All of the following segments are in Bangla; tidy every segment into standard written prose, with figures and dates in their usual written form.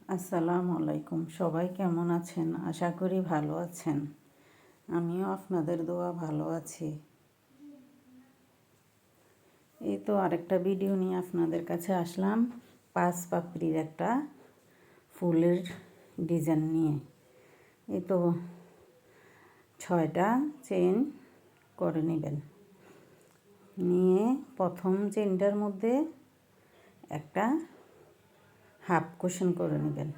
আসসালামু আলাইকুম। সবাই কেমন আছেন? আশা করি ভালো আছেন। আমিও আপনাদের দোয়া ভালো আছি। এই তো আরেকটা ভিডিও নিয়ে আপনাদের কাছে আসলাম। 5 পাপড়ির একটা ফুলের ডিজাইন নিয়ে। এই তো 6টা চেইন করে নেবেন। নিয়ে প্রথম চেইনটার মধ্যে একটা হাফ কুশন করে নেবেন,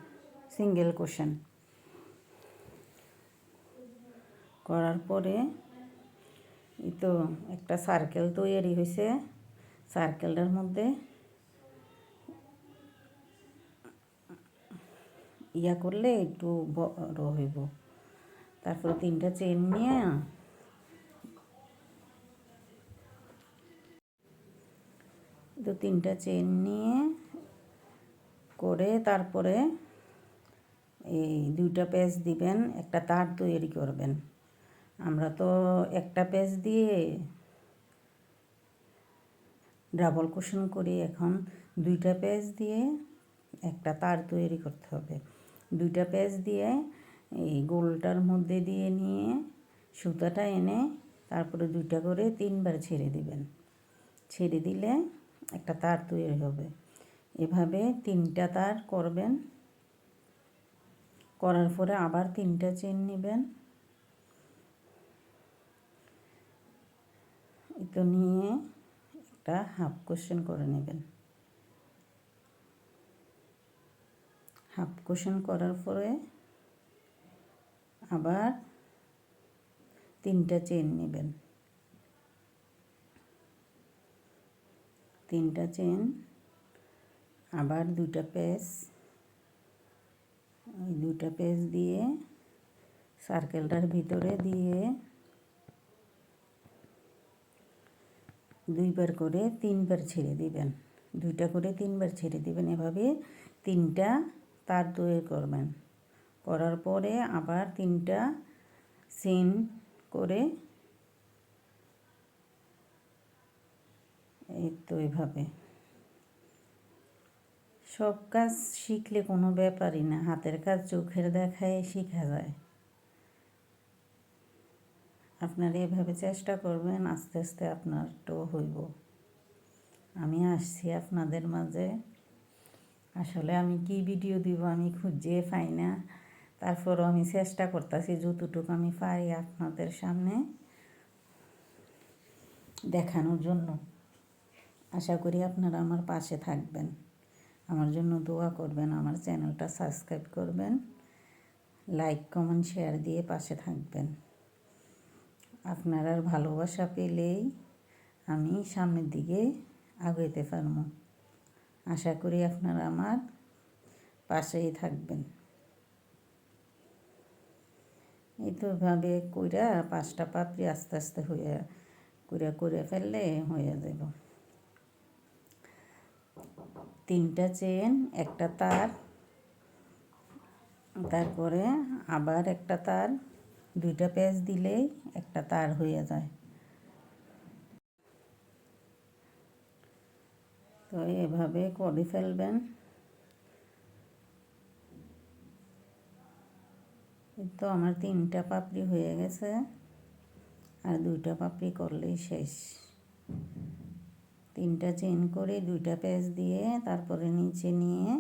সিঙ্গেল কুশন করার পরে এই তো একটা সার্কেল তৈরি হয়েছে। সার্কেলটার মধ্যে ইয়া করলে একটু বড় হইব। তারপরে 3টা চেইন নিয়ে তো 3টা চেইন নিয়ে করে তারপরে এই 2টা পেঁচ দিবেন, একটা তার তৈরি করবেন। আমরা তো একটা পেঁচ দিয়ে ডাবল কুশন করি, এখন 2টা পেঁচ দিয়ে একটা তার তৈরি করতে হবে। 2টা পেঁচ দিয়ে এই গোলটার মধ্যে দিয়ে নিয়ে সুতাটা এনে তারপরে 2টা করে 3বার ছেড়ে দিবেন। ছেড়ে দিলে একটা তার তৈরি হবে। এভাবে 3টা তার করবেন। করার পরে আবার 3টা চেইন নেবেন। তো নিয়ে একটা হাফ কুশন করে নেবেন। হাফ কুশন করার পরে আবার 3টা চেইন নেবেন। 3টা চেইন আবার 2টা পেঁচ, ওই 2টা পেঁচ দিয়ে সার্কেলটার ভিতরে দিয়ে 2বার করে 3বার ছেড়ে দিবেন। 2টা করে 3বার ছেড়ে দিবেন। এভাবে 3টা তার তৈরি করবেন। করার পরে আবার 3টা চেইন করে এই তো এভাবে সব কাজ শিখলে কোনো ব্যাপারই না। হাতের কাজ চোখের দেখায় শেখা যায়। আপনারা এভাবে চেষ্টা করবেন, আস্তে আস্তে আপনারটাও হইব। আমি আসছি আপনাদের মাঝে। আসলে আমি কি ভিডিও দিব আমি খুঁজে পাই না। তারপরও আমি চেষ্টা করতেছি যতটুকু আমি পারি আপনাদের সামনে দেখানোর জন্য। আশা করি আপনারা আমার পাশে থাকবেন, আমার জন্য দোয়া করবেন, আমার চ্যানেলটা সাবস্ক্রাইব করবেন, লাইক কমেন্ট শেয়ার দিয়ে পাশে থাকবেন। আপনার ভালোবাসা পেলেই আমি সামনের দিকে আগাইতে পারব। আশা করি আপনারা আমার পাশেই থাকবেন। এই তো এভাবে কইরা 5টা পাপড়ি আস্তে আস্তে করে ফেললে হয়ে যাব। 3টা চেন, একটা তার, তারপরে আবার একটা তার, 2টা পেঁচ দিলেই একটা তার হয়ে যায়। তো এভাবে করে ফেলবেন। তো আমার 3টা পাপড়ি হয়ে গেছে, আর 2টা পাপড়ি করলেই শেষ। 3টা চেইন করে 2টা পেঁচ দিয়ে তারপরে নিচে নিয়ে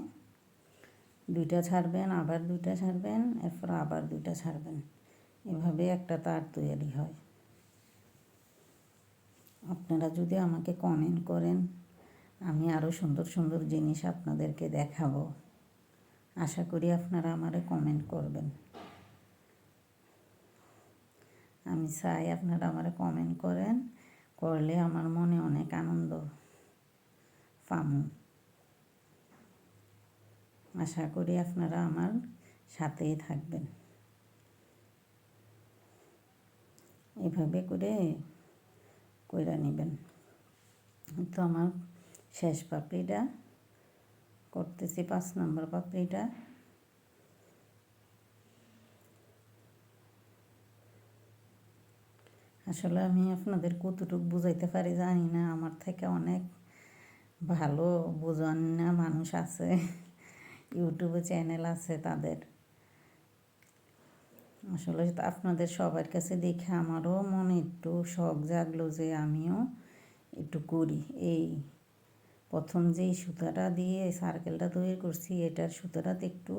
2টা ছাড়বেন, আবার 2টা ছাড়বেন, এরপর আবার 2টা ছাড়বেন। এভাবে একটা তার তৈরি হয়। আপনারা যদি আমাকে কমেন্ট করেন আমি আরও সুন্দর সুন্দর জিনিস আপনাদেরকে দেখাবো। আশা করি আপনারা আমারে কমেন্ট করবেন। আমি চাই আপনারা আমারে কমেন্ট করেন, করলে আমার মনে অনেক আনন্দ পামু। আশা করি আপনারা আমার সাথেই থাকবেন। এভাবে করে কইরা নেবেন। তো আমার শেষ পাপড়িটা করতেছি, 5 নম্বর পাপড়িটা। আসলে আমি আপনাদের কতটুকু বুঝাইতে পারি জানি না, আমার থেকে অনেক ভালো বোঝান না মানুষ আছে ইউটিউবে চ্যানেল আছে তাদের। আসলে আপনাদের সবার কাছে দেখে আমারও মনে একটু শখ জাগলো যে আমিও একটু করি। এই প্রথম যেই সুতাটা দিয়ে সার্কেলটা তৈরি করছি, এটার সুতাটাতে একটু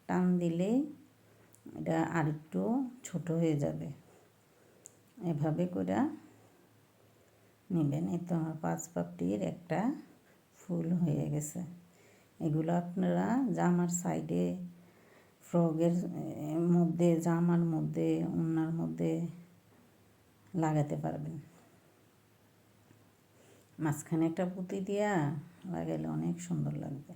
টান দিলেই এটা আরেকটু ছোট হয়ে যাবে। এভাবে করে নেবেন। এই তো আমার 5 পাপড়ির একটা ফুল হয়ে গেছে। এগুলো আপনারা জামার সাইডে, ফ্রকের মধ্যে, জামার মধ্যে, ওড়নার মধ্যে লাগাতে পারবেন। মাঝখানে একটা পুঁতি দিয়া লাগাইলে অনেক সুন্দর লাগবে।